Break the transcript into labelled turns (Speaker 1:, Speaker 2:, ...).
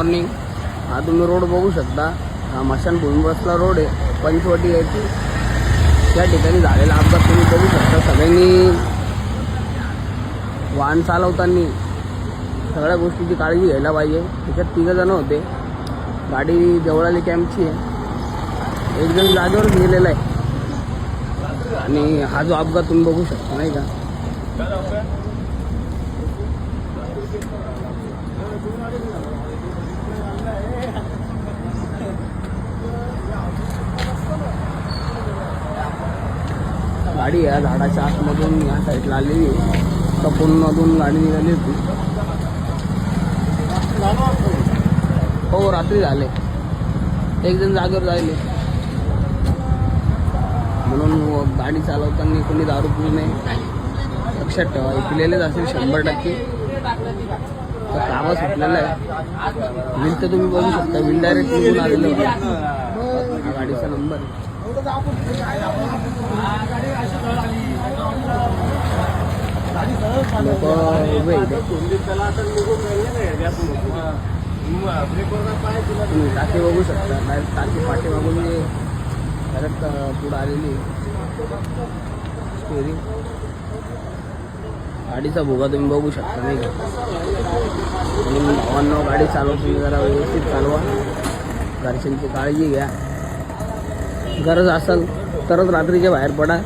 Speaker 1: Morning. हा तुम्ही road बघू शकता. हा मशानभूमी बसला रोड आहे, पंचवटी यायची. त्या ठिकाणी झालेला अपघात तुम्ही बघू शकता. सगळ्यांनी वाहन चालवताना सगळ्या गोष्टीची काळजी घ्यायला पाहिजे. त्याच्यात 3 जण होते. गाडी जवळाली कॅम्पची आहे. एक जण जागेवर गेलेला आहे. आणि हा जो अपघात तुम्ही बघू शकता नाही का. गाडी या झाडाच्या आतमधून या साईडला आलेली आहे. कपूनमधून गाडी निघाली होती. हो रात्री झाले. एक जण जागेवर जायले. म्हणून गाडी चालवताना कोणी दारू पिऊ नये. लक्षात ठेवा. पिलेलेच असेल 100%. तर कामा सुटलेला आहे. व्हील तर तुम्ही बघू शकता. व्हील डायरेक्ट निघून आलेलं होतं. हा गाडीचा नंबर लोक उभे तुम्ही टाकी बघू शकता. डायरेक्ट टाकी पाठीमागून जे डायरेक्ट पुढं आलेली स्टेअरिंग. गाडीचा भोगा तुम्ही बघू शकता नाही का. म्हणून भावांना गाडी चालवताना जरा व्यवस्थित चालवा. घरच्यांची काळजी घ्या. गरज असेल तरच रात्रीच्या बाहेर पडा.